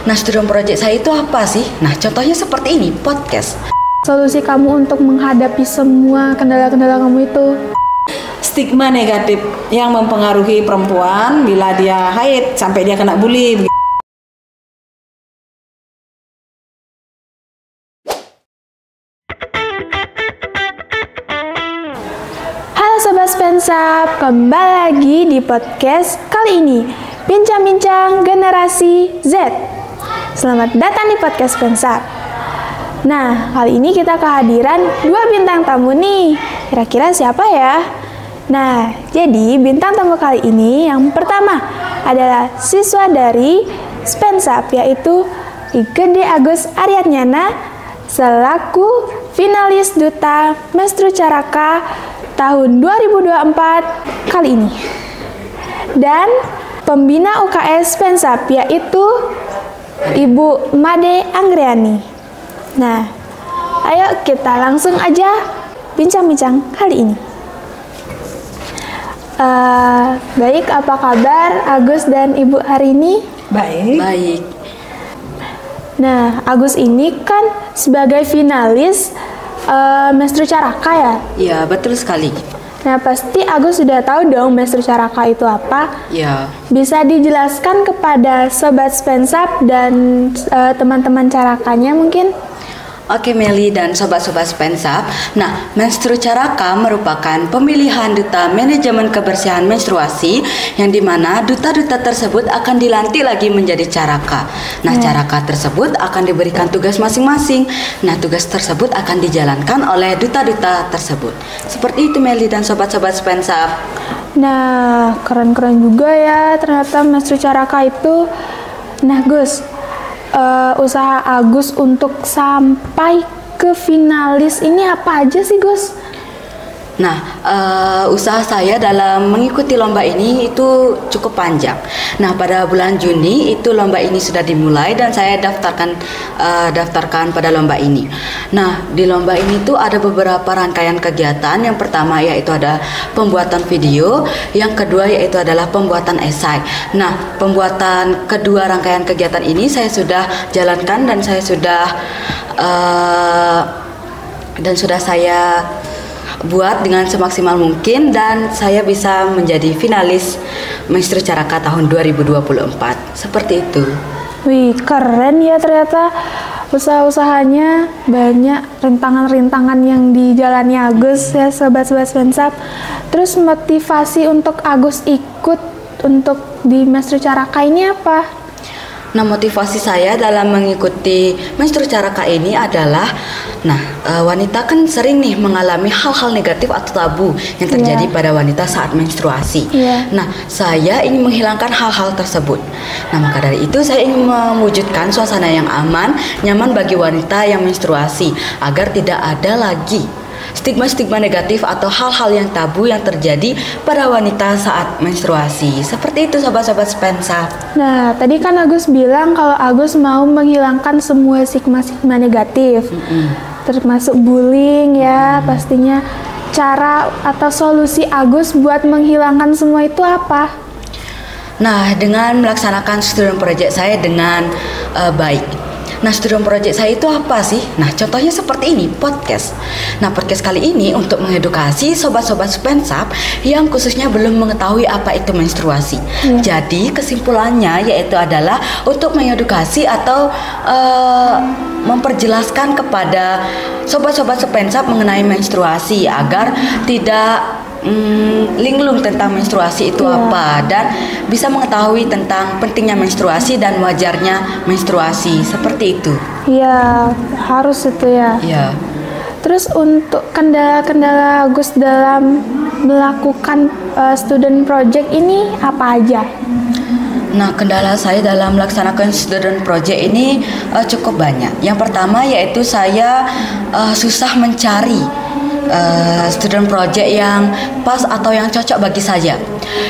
Nah, student project saya itu apa sih? Nah, contohnya seperti ini, podcast. Solusi kamu untuk menghadapi semua kendala-kendala kamu itu. Stigma negatif yang mempengaruhi perempuan bila dia haid sampai dia kena bully. Halo Sobat Spensap, kembali lagi di podcast kali ini, Bincang-bincang Generasi Z. Selamat datang di podcast Spensap. Nah, kali ini kita kehadiran dua bintang tamu nih. Kira-kira siapa ya? Nah, jadi bintang tamu kali ini yang pertama adalah siswa dari Spensap, yaitu Igede Agus Aryatnyana selaku finalis Duta Menstru Caraka tahun 2024 kali ini. Dan pembina UKS Spensap, yaitu Ibu Made Anggriani. Nah, ayo kita langsung aja bincang-bincang kali ini. Baik, apa kabar Agus dan Ibu hari ini? Baik. Nah, Agus ini kan sebagai finalis Menstru Caraka ya? Ya, betul sekali. Nah, pasti Agus sudah tahu dong Menstru Caraka itu apa? Ya. Bisa dijelaskan kepada Sobat Spensap dan teman-teman Carakanya mungkin? Oke Meli dan sobat-sobat Spensap. Nah, Menstru Caraka merupakan pemilihan duta manajemen kebersihan menstruasi yang dimana duta-duta tersebut akan dilantik lagi menjadi Caraka. Nah, Caraka tersebut akan diberikan tugas masing-masing. Nah, tugas tersebut akan dijalankan oleh duta-duta tersebut. Seperti itu Meli dan sobat-sobat Spensap. Nah, keren-keren juga ya ternyata Menstru Caraka itu. Nah, Gus, usaha Agus untuk sampai ke finalis ini apa aja sih, Gus? Nah, usaha saya dalam mengikuti lomba ini itu cukup panjang. Nah, pada bulan Juni itu lomba ini sudah dimulai dan saya daftarkan pada lomba ini. Nah, di lomba ini tuh ada beberapa rangkaian kegiatan. Yang pertama yaitu ada pembuatan video, yang kedua yaitu adalah pembuatan esai. Nah, pembuatan kedua rangkaian kegiatan ini saya sudah jalankan dan saya sudah saya buat dengan semaksimal mungkin dan saya bisa menjadi finalis Menstru Caraka tahun 2024. Seperti itu. Wih, keren ya ternyata usaha-usahanya, banyak rintangan-rintangan yang dijalani Agus ya sobat-sobat Spensap. Terus motivasi untuk Agus ikut untuk di Menstru Caraka ini apa? Nah, motivasi saya dalam mengikuti Menstru Caraka ini adalah, wanita kan sering nih mengalami hal-hal negatif atau tabu yang terjadi pada wanita saat menstruasi. Nah, saya ingin menghilangkan hal-hal tersebut. Nah, maka dari itu saya ingin mewujudkan suasana yang aman, nyaman bagi wanita yang menstruasi agar tidak ada lagi stigma-stigma negatif atau hal-hal yang tabu yang terjadi pada wanita saat menstruasi. Seperti itu sobat-sobat Spensap. Nah, tadi kan Agus bilang kalau Agus mau menghilangkan semua stigma-stigma negatif, termasuk bullying ya pastinya. Cara atau solusi Agus buat menghilangkan semua itu apa? Nah, dengan melaksanakan student project saya dengan baik. Nah, student project saya itu apa sih? Nah, contohnya seperti ini, podcast. Nah, podcast kali ini untuk mengedukasi sobat-sobat Spensap yang khususnya belum mengetahui apa itu menstruasi. Jadi, kesimpulannya yaitu adalah untuk mengedukasi atau memperjelaskan kepada sobat-sobat Spensap mengenai menstruasi agar tidak linglung tentang menstruasi itu apa dan bisa mengetahui tentang pentingnya menstruasi dan wajarnya menstruasi. Seperti itu. Iya, harus itu ya. Iya. Terus untuk kendala-kendala Agus dalam melakukan student project ini apa aja? Nah, kendala saya dalam melaksanakan student project ini cukup banyak. Yang pertama yaitu saya susah mencari student project yang pas atau yang cocok bagi saya.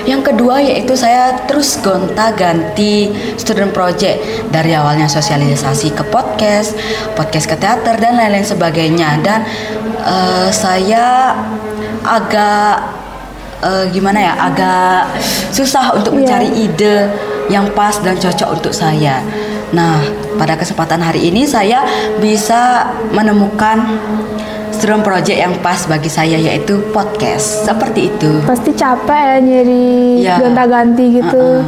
Yang kedua yaitu saya terus gonta-ganti student project dari awalnya sosialisasi ke podcast ke teater dan lain-lain sebagainya, dan saya agak agak susah untuk mencari ide yang pas dan cocok untuk saya. Nah, pada kesempatan hari ini saya bisa menemukan student project yang pas bagi saya, yaitu podcast. Seperti itu. Pasti capek ya nyari Ya. gonta-ganti gitu.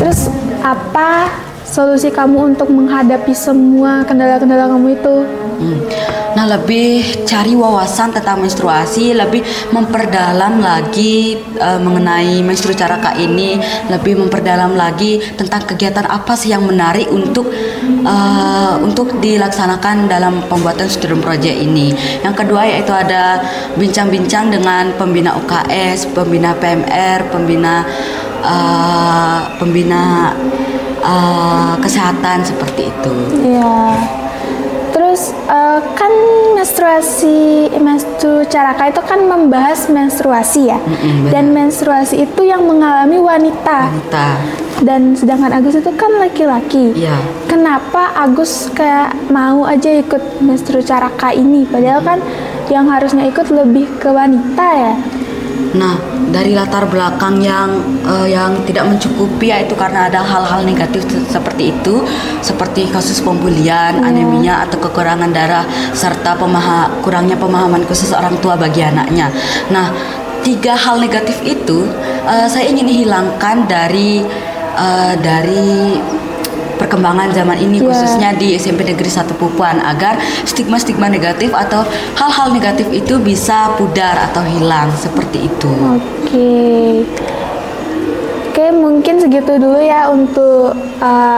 Terus apa solusi kamu untuk menghadapi semua kendala-kendala kamu itu? Nah, lebih cari wawasan tentang menstruasi, lebih memperdalam lagi mengenai menstru caraka ini, lebih memperdalam lagi tentang kegiatan apa sih yang menarik untuk dilaksanakan dalam pembuatan student project ini. Yang kedua yaitu ada bincang-bincang dengan pembina UKS, pembina PMR, pembina kesehatan seperti itu. Iya. Terus kan menstru caraka itu kan membahas menstruasi ya. Dan menstruasi itu yang mengalami wanita. Dan sedangkan Agus itu kan laki-laki. Iya. Kenapa Agus kayak mau aja ikut menstru caraka ini? Padahal kan yang harusnya ikut lebih ke wanita ya. Nah, dari latar belakang yang tidak mencukupi, yaitu karena ada hal-hal negatif seperti itu, seperti kasus pembulian, anemia atau kekurangan darah, serta kurangnya pemahaman khusus orang tua bagi anaknya. Nah, 3 hal negatif itu saya ingin hilangkan dari perkembangan zaman ini, khususnya di SMP Negeri 1 Pupuan, agar stigma-stigma negatif atau hal-hal negatif itu bisa pudar atau hilang seperti itu. Oke, mungkin segitu dulu ya untuk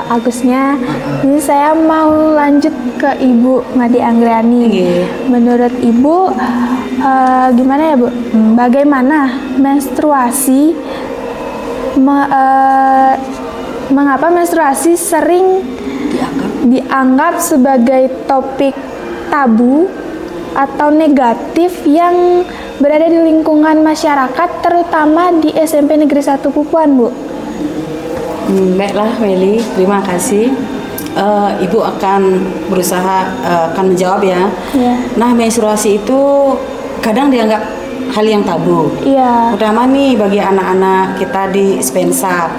Agusnya. Ini saya mau lanjut ke Ibu Ngadi Anggriani. Menurut Ibu, gimana ya Bu? Bagaimana menstruasi mengapa menstruasi sering dianggap sebagai topik tabu atau negatif yang berada di lingkungan masyarakat, terutama di SMP Negeri 1 Pupuan, Bu? Baiklah Meli, terima kasih. Ibu akan berusaha akan menjawab ya. Nah, menstruasi itu kadang dianggap hal yang tabu. Terutama nih bagi anak-anak kita di Spensa.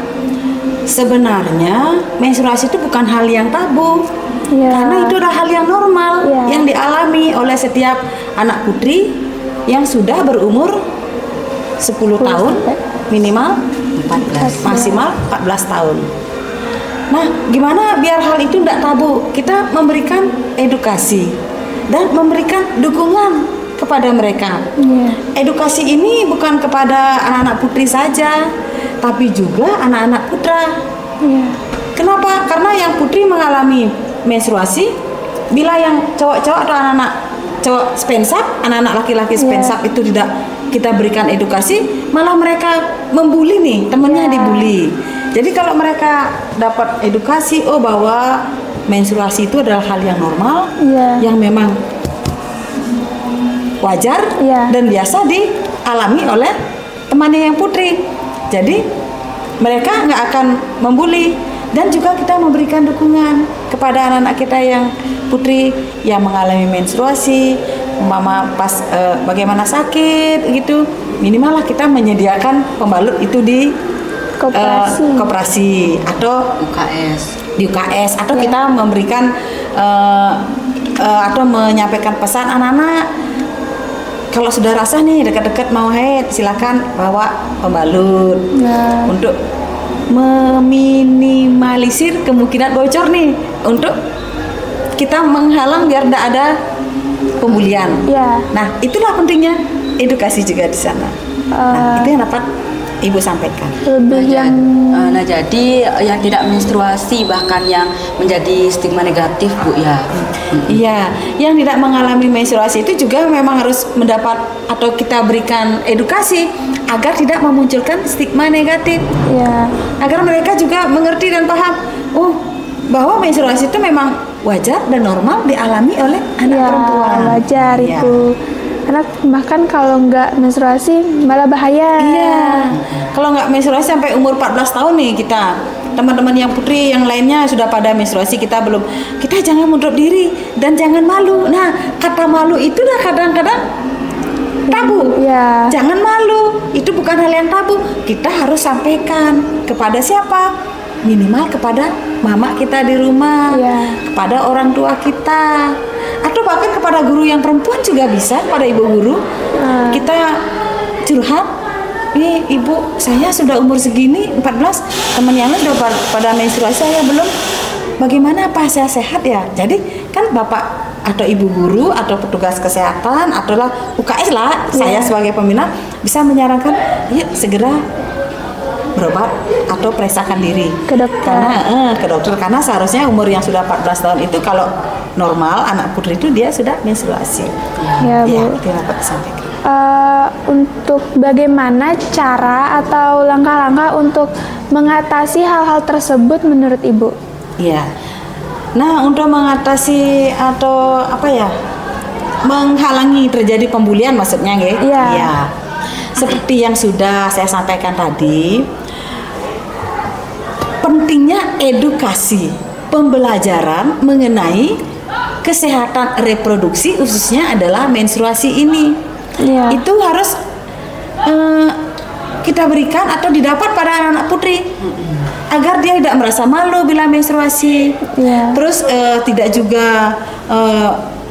Sebenarnya menstruasi itu bukan hal yang tabu, karena itu adalah hal yang normal yang dialami oleh setiap anak putri yang sudah berumur 10 tahun, minimal 14, maksimal 14 tahun. Nah, gimana biar hal itu tidak tabu? Kita memberikan edukasi dan memberikan dukungan kepada mereka. Edukasi ini bukan kepada anak-anak putri saja, tapi juga anak-anak putra. Kenapa? Karena yang putri mengalami menstruasi, bila yang cowok-cowok atau anak-anak cowok spensap, anak-anak laki-laki spensap itu tidak kita berikan edukasi, malah mereka membuli nih, temennya dibully. Jadi kalau mereka dapat edukasi, bahwa menstruasi itu adalah hal yang normal, yang memang wajar dan biasa dialami oleh temannya yang putri. Jadi mereka nggak akan membuli, dan juga kita memberikan dukungan kepada anak-anak kita yang putri yang mengalami menstruasi, mama pas bagaimana sakit gitu, minimal lah kita menyediakan pembalut itu di koperasi atau di UKS atau kita memberikan atau menyampaikan pesan anak-anak. Kalau sudah rasa nih dekat-dekat mau haid, silakan bawa pembalut untuk meminimalisir kemungkinan bocor nih, untuk kita menghalang biar tidak ada pembulian. Nah, itulah pentingnya edukasi juga di sana. Nah, itu yang dapat Ibu sampaikan. Nah, jadi yang tidak menstruasi bahkan yang menjadi stigma negatif, Bu, ya. Iya, yang tidak mengalami menstruasi itu juga memang harus mendapat atau kita berikan edukasi agar tidak memunculkan stigma negatif. Agar mereka juga mengerti dan paham, bahwa menstruasi itu memang wajar dan normal dialami oleh anak perempuan. Wajar itu. Karena bahkan kalau nggak menstruasi malah bahaya. Kalau nggak menstruasi sampai umur 14 tahun nih kita, teman-teman yang putri yang lainnya sudah pada menstruasi, kita belum. Kita jangan mundur diri dan jangan malu. Nah, kata malu itu dah kadang-kadang tabu. Jangan malu, itu bukan hal yang tabu. Kita harus sampaikan kepada siapa? minimal kepada mama kita di rumah, kepada orang tua kita, atau bahkan kepada guru yang perempuan juga bisa, pada ibu guru. Kita curhat, nih ibu saya sudah umur segini 14, teman yang lain sudah pada menstruasi, saya belum, bagaimana, apa saya sehat ya? Jadi kan bapak atau ibu guru atau petugas kesehatan atau UKS lah, saya sebagai pembina bisa menyarankan, yuk segera berobat atau periksakan diri ke dokter. Karena seharusnya umur yang sudah 14 tahun itu kalau normal anak putri itu dia sudah menstruasi. Ya, Bu. Ya, itu yang dapat disampaikan. Untuk bagaimana cara atau langkah-langkah untuk mengatasi hal-hal tersebut menurut Ibu? Iya. Nah, untuk mengatasi atau menghalangi terjadi pembulian maksudnya, nggih? Iya. Seperti yang sudah saya sampaikan tadi, pentingnya edukasi pembelajaran mengenai kesehatan reproduksi khususnya adalah menstruasi ini. Itu harus kita berikan atau didapat pada anak putri agar dia tidak merasa malu bila menstruasi. Terus tidak juga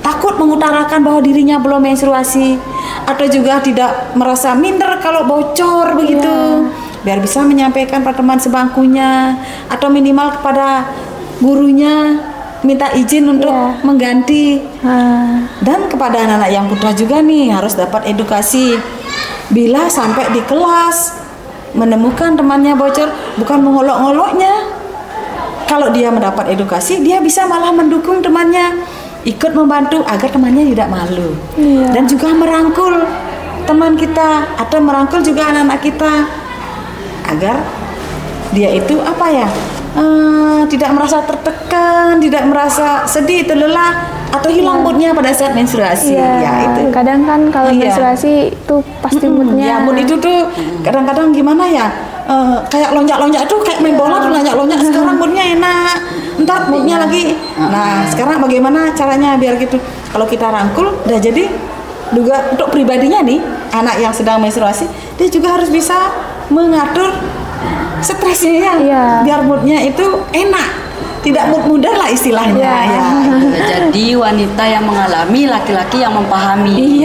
takut mengutarakan bahwa dirinya belum menstruasi, atau juga tidak merasa minder kalau bocor begitu. Biar bisa menyampaikan pada teman sebangkunya atau minimal kepada gurunya minta izin untuk mengganti. Dan kepada anak-anak yang putra juga nih harus dapat edukasi. Bila sampai di kelas menemukan temannya bocor, bukan mengolok-ngoloknya. Kalau dia mendapat edukasi, dia bisa malah mendukung temannya, ikut membantu agar temannya tidak malu. Dan juga merangkul teman kita atau merangkul juga anak-anak kita agar dia itu tidak merasa tertekan, tidak merasa sedih, terlelah, atau hilang moodnya pada saat menstruasi. Itu. Kadang kan kalau menstruasi itu pasti moodnya. Mood itu tuh kadang-kadang gimana ya? Kayak lonjak-lonjak tuh, kayak main bola tuh lonjak-lonjak. Sekarang moodnya enak, entar moodnya lagi. Nah, sekarang bagaimana caranya biar gitu? Kalau kita rangkul, udah jadi juga untuk pribadinya nih, anak yang sedang menstruasi, dia juga harus bisa mengatur stresnya biar moodnya itu enak, tidak mood-moodan lah istilahnya. Jadi wanita yang mengalami, laki-laki yang memahami.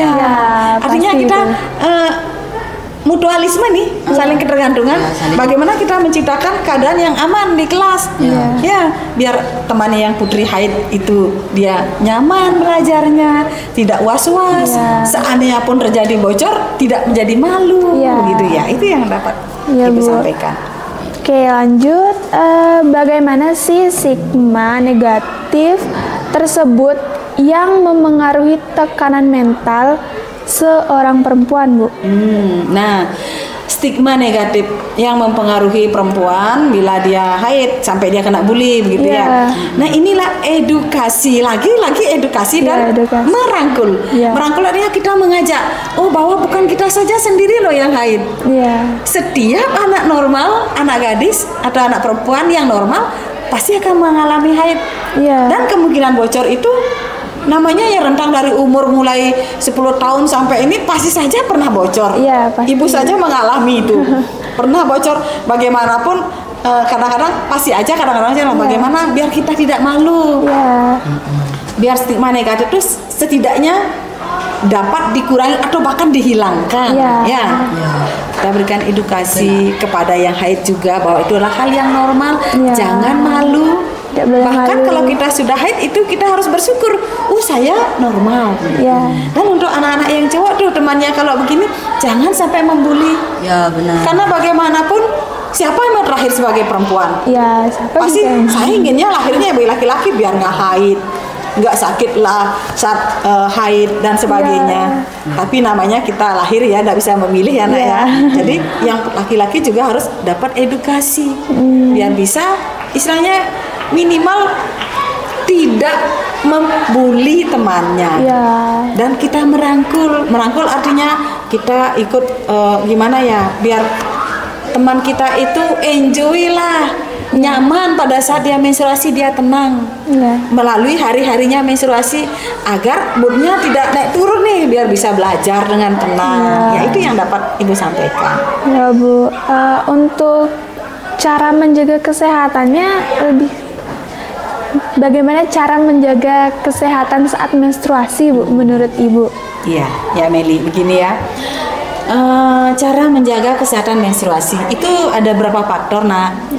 Artinya kita mutualisme nih, saling ketergantungan. Bagaimana kita menciptakan keadaan yang aman di kelas? Biar temannya yang putri haid itu dia nyaman belajarnya, tidak was-was. Seandainya pun terjadi bocor, tidak menjadi malu, begitu ya. Itu yang dapat Ibu sampaikan. Oke, lanjut. Bagaimana sih stigma negatif tersebut yang memengaruhi tekanan mental seorang perempuan, Bu? Nah, stigma negatif yang mempengaruhi perempuan bila dia haid sampai dia kena bully begitu ya. Nah, inilah edukasi, lagi-lagi edukasi dan merangkul. Merangkul artinya kita mengajak, bahwa bukan kita saja sendiri loh yang haid. Setiap anak normal, anak gadis atau anak perempuan yang normal pasti akan mengalami haid. Dan kemungkinan bocor itu namanya ya rentang dari umur mulai 10 tahun sampai ini pasti saja pernah bocor. Ibu saja mengalami itu. Pernah bocor bagaimanapun, kadang-kadang pasti aja, kadang-kadang aja. Bagaimana biar kita tidak malu. Biar stigma negatif itu setidaknya dapat dikurangi atau bahkan dihilangkan. Kita berikan edukasi kepada yang haid juga bahwa itu adalah hal yang normal. Jangan malu. Bahkan kalau kita sudah haid itu kita harus bersyukur, saya normal. Dan untuk anak-anak yang cowok tuh temannya kalau begini jangan sampai membuli. Benar. Karena bagaimanapun siapa yang mau terakhir sebagai perempuan? Pasti saya inginnya lahirnya sebagai laki-laki biar nggak haid, nggak sakit lah saat haid dan sebagainya. Tapi namanya kita lahir ya, nggak bisa memilih ya, Nak ya. Jadi yang laki-laki juga harus dapat edukasi biar bisa istilahnya minimal tidak membuli temannya. Dan kita merangkul artinya kita ikut gimana ya, biar teman kita itu enjoy lah, nyaman pada saat dia menstruasi, dia tenang melalui hari-harinya menstruasi agar moodnya tidak naik turun nih, biar bisa belajar dengan tenang. Itu yang dapat Ibu sampaikan. Bu, untuk cara menjaga kesehatannya lebih bagaimana cara menjaga kesehatan saat menstruasi, Bu, menurut Ibu? Iya, ya Meli, begini ya. Cara menjaga kesehatan menstruasi itu ada berapa faktor, Nak?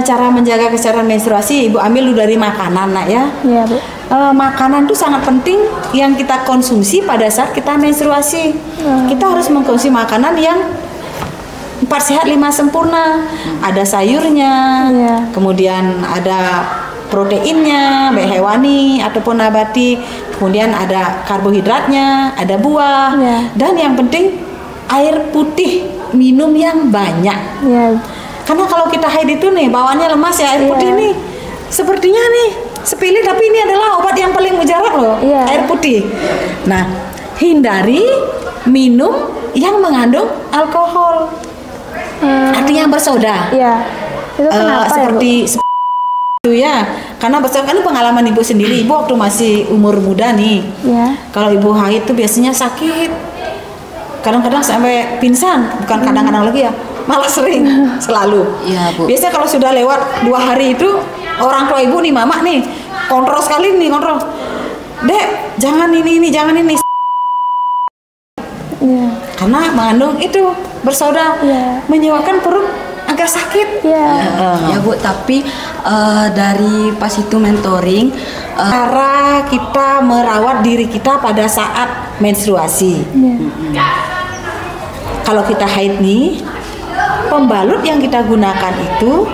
Cara menjaga kesehatan menstruasi Ibu ambil dulu dari makanan, Nak, ya. Iya, Bu. Makanan itu sangat penting yang kita konsumsi pada saat kita menstruasi. Kita harus mengkonsumsi makanan yang 4 sehat 5 sempurna. Ada sayurnya, kemudian ada proteinnya, baik hewani ataupun nabati, kemudian ada karbohidratnya, ada buah, dan yang penting air putih, minum yang banyak. Karena kalau kita haid itu nih bawaannya lemas ya, air putih nih sepertinya nih sepilih, tapi ini adalah obat yang paling mujarab loh, air putih. Nah, hindari minum yang mengandung alkohol, artinya bersoda. Itu kenapa seperti ya, Bu? Itu ya, karena berdasarkan pengalaman Ibu sendiri, Ibu waktu masih umur muda nih, kalau Ibu haid itu biasanya sakit, kadang-kadang sampai pingsan, bukan kadang-kadang lagi ya, malah sering, selalu. Bu. Biasanya kalau sudah lewat 2 hari itu, orang tua Ibu nih, mama nih, kontrol sekali nih, kontrol. Dek, jangan ini, jangan ini. Karena mengandung itu bersoda, menyebabkan perut agak sakit. Ya Bu, tapi dari pas itu mentoring cara kita merawat diri kita pada saat menstruasi. Kalau kita haid nih, pembalut yang kita gunakan itu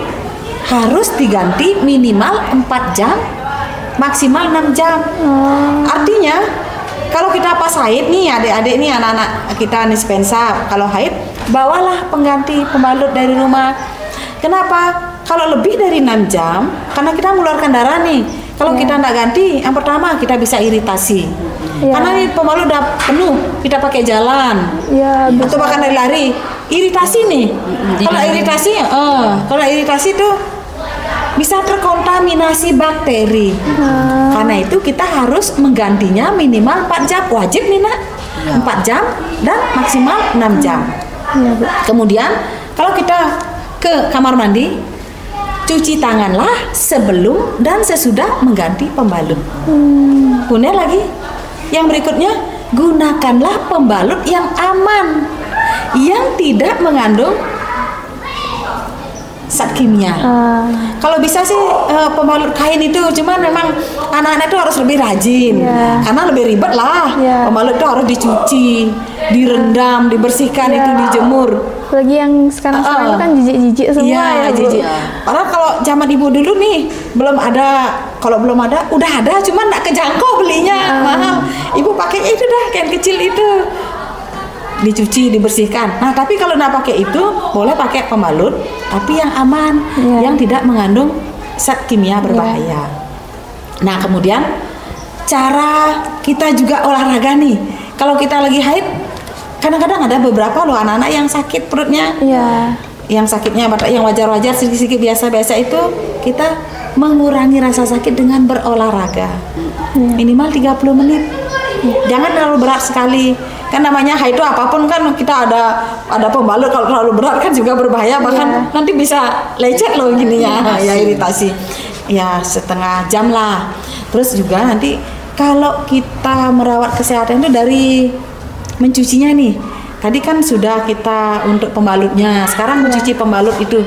harus diganti minimal 4 jam, maksimal 6 jam. Artinya kalau kita pas haid nih, adik-adik nih, anak-anak kita nih Spensa, kalau haid bawalah pengganti pembalut dari rumah. Kenapa? Kalau lebih dari 6 jam, karena kita mengeluarkan darah nih. Kalau kita nggak ganti, yang pertama kita bisa iritasi. Karena nih pembalut udah penuh, kita pakai jalan, atau bahkan lari-lari, iritasi nih. Kalau iritasi tuh bisa terkontaminasi bakteri. Karena itu kita harus menggantinya minimal 4 jam, wajib nih, Nak. 4 jam dan maksimal 6 jam. Kemudian kalau kita ke kamar mandi, cuci tanganlah sebelum dan sesudah mengganti pembalut. Kemudian lagi yang berikutnya, gunakanlah pembalut yang aman, yang tidak mengandung zat kimia. Kalau bisa sih pembalut kain itu, cuman memang anak-anak itu harus lebih rajin, karena lebih ribet lah. Pembalut itu harus dicuci, direndam, dibersihkan, itu dijemur. Lagi yang sekarang itu kan jijik-jijik semua ya, Bu. Padahal kalau zaman Ibu dulu nih belum ada, kalau belum ada, udah ada, cuman nggak kejangkau belinya, mahal. Ibu pakai itu dah, kain kecil itu, dicuci, dibersihkan. Nah, tapi kalau nggak pakai itu, boleh pakai pembalut, tapi yang aman, yang tidak mengandung zat kimia berbahaya. Nah, kemudian cara kita juga olahraga nih. Kalau kita lagi haid, kadang-kadang ada beberapa loh anak-anak yang sakit perutnya. Yang sakitnya, yang wajar-wajar, sedikit-sedikit biasa-biasa itu, kita mengurangi rasa sakit dengan berolahraga. Minimal 30 menit. Jangan terlalu berat sekali. Kan namanya haid itu apapun kan kita ada pembalut, kalau terlalu berat kan juga berbahaya, bahkan nanti bisa lecet loh gininya, ya iritasi. Ya setengah jam lah. Terus juga nanti kalau kita merawat kesehatan itu dari mencucinya nih. Tadi kan sudah kita untuk pembalutnya, sekarang mencuci pembalut itu.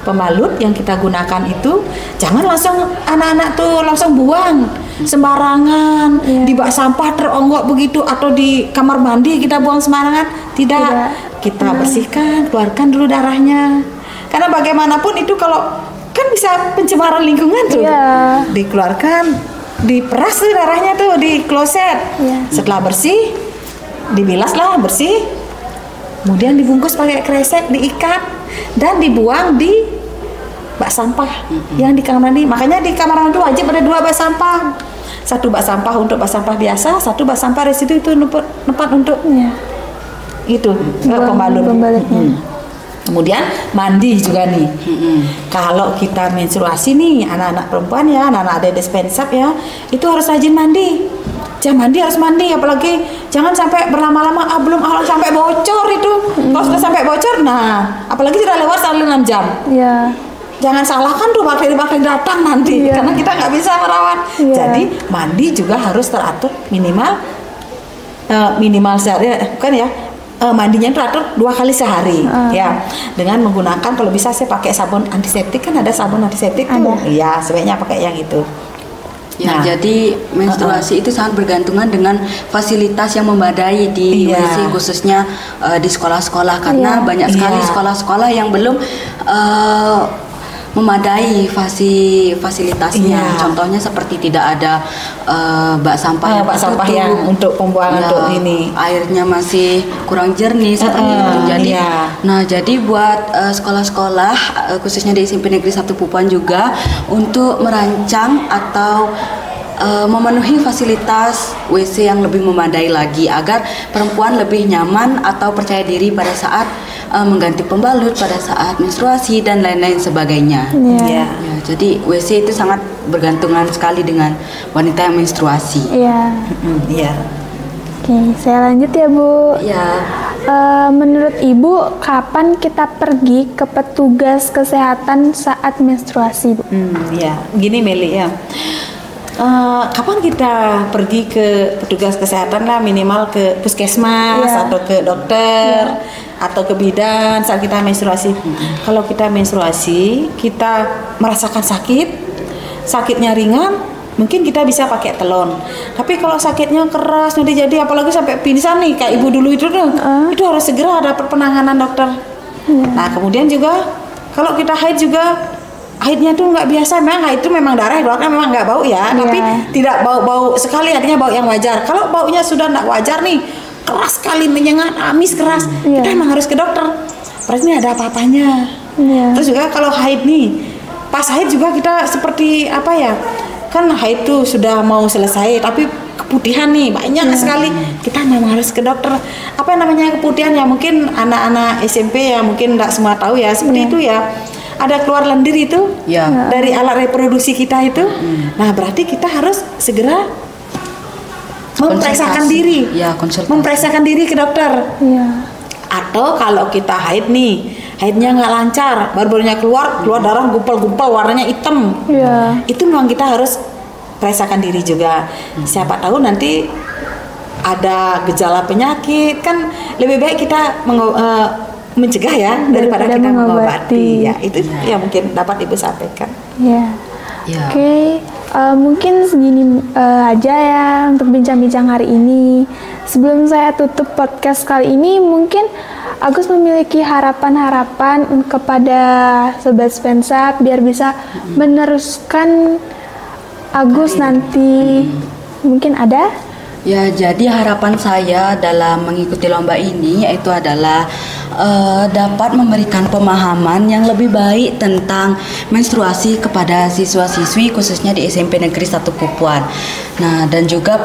Pembalut yang kita gunakan itu jangan langsung anak-anak tuh langsung buang sembarangan, di bak sampah teronggok begitu, atau di kamar mandi kita buang sembarangan. Tidak. Kita bersihkan, keluarkan dulu darahnya. Karena bagaimanapun itu kalau kan bisa pencemaran lingkungan tuh. Dikeluarkan, diperas tuh darahnya tuh di kloset. Setelah bersih, dibilaslah bersih. Kemudian dibungkus pakai kresek, diikat dan dibuang di bak sampah yang di kamar mandi. Makanya di kamar mandi wajib ada 2 bak sampah. 1 bak sampah untuk bak sampah biasa, 1 bak sampah residu itu tempat untuk itu pembalutnya. Kemudian mandi juga nih. Kalau kita menstruasi nih, anak-anak perempuan ya, anak-anak adik dispensap ya, itu harus rajin mandi. jam mandi harus mandi, apalagi jangan sampai berlama-lama, belum sampai bocor itu. Kalau sudah sampai bocor, nah apalagi sudah lewat 6 jam. Iya. Jangan salahkan tuh bakteri-bakteri datang nanti, karena kita nggak bisa merawat. Jadi mandi juga harus teratur, minimal sehari, kan ya. Mandinya teratur 2 kali sehari, ya, dengan menggunakan, kalau bisa saya pakai sabun antiseptik, kan ada sabun antiseptik tuh, iya, sebaiknya pakai yang itu. Ya, jadi menstruasi itu sangat bergantungan dengan fasilitas yang memadai di WC, khususnya di sekolah-sekolah, karena banyak sekali sekolah-sekolah yang belum memadai fasilitasnya. Contohnya seperti tidak ada bak sampah yang untuk pembuangan untuk ini. Airnya masih kurang jernih seperti itu. Jadi jadi buat sekolah-sekolah khususnya di SMP Negeri 1 Pupuan juga untuk merancang atau memenuhi fasilitas WC yang lebih memadai lagi agar perempuan lebih nyaman atau percaya diri pada saat mengganti pembalut, pada saat menstruasi dan lain-lain sebagainya. Ya, jadi WC itu sangat bergantungan sekali dengan wanita yang menstruasi. Oke, saya lanjut ya Bu. Menurut Ibu, kapan kita pergi ke petugas kesehatan saat menstruasi, Bu? Gini Meli ya. Kapan kita pergi ke petugas kesehatan lah, minimal ke puskesmas atau ke dokter atau ke bidan saat kita menstruasi. Kalau kita menstruasi, kita merasakan sakitnya ringan, mungkin kita bisa pakai telon. Tapi kalau sakitnya keras nanti jadi apalagi sampai pingsan nih kayak ibu dulu itu itu harus segera dapat penanganan dokter. Nah, kemudian juga kalau kita haid juga, haidnya tuh nggak biasa, memang haid itu memang darah memang nggak bau ya, tapi tidak bau sekali, artinya bau yang wajar. Kalau baunya sudah nggak wajar nih, keras sekali, menyengat, amis keras, kita emang harus ke dokter. Berarti ini ada apa-apanya. Terus juga kalau haid nih, pas haid juga kita seperti apa ya, kan haid tuh sudah mau selesai, tapi keputihan nih banyak sekali, kita memang harus ke dokter. Apa yang namanya keputihan ya, mungkin anak-anak SMP ya mungkin nggak semua tahu ya, seperti itu ya. Ada keluar lendir itu dari alat reproduksi kita itu. Nah, berarti kita harus segera memeriksakan diri, memeriksakan diri ke dokter. Atau kalau kita haid nih, haidnya nggak lancar, baru-barunya keluar darah gumpal-gumpal, warnanya hitam. Itu memang kita harus periksakan diri juga. Siapa tahu nanti ada gejala penyakit, kan lebih baik kita mencegah ya daripada kita mengobati. Ya, itu yang mungkin dapat Ibu sampaikan. Oke, mungkin segini aja ya untuk bincang-bincang hari ini. Sebelum saya tutup podcast kali ini, mungkin Agus memiliki harapan-harapan kepada Sobat Spensap biar bisa meneruskan Agus nanti. Mungkin ada? Ya, jadi harapan saya dalam mengikuti lomba ini yaitu adalah dapat memberikan pemahaman yang lebih baik tentang menstruasi kepada siswa-siswi khususnya di SMP Negeri 1 Pupuan. Nah, dan juga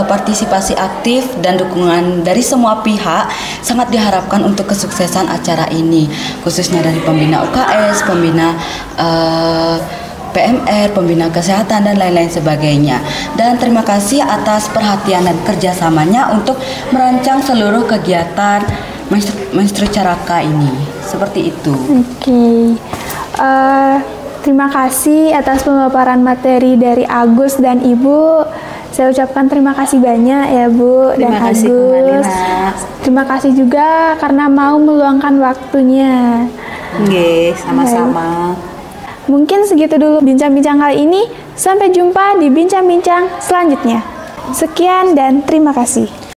partisipasi aktif dan dukungan dari semua pihak sangat diharapkan untuk kesuksesan acara ini, khususnya dari pembina UKS, pembina PMR, pembina kesehatan dan lain-lain sebagainya. Dan terima kasih atas perhatian dan kerjasamanya untuk merancang seluruh kegiatan Menstru Caraka ini. Seperti itu. Oke. Terima kasih atas pemaparan materi dari Agus dan Ibu. Saya ucapkan terima kasih banyak ya Bu dan Agus. Terima kasih juga karena mau meluangkan waktunya. Oke, sama-sama. Mungkin segitu dulu bincang-bincang kali ini. Sampai jumpa di bincang-bincang selanjutnya. Sekian dan terima kasih.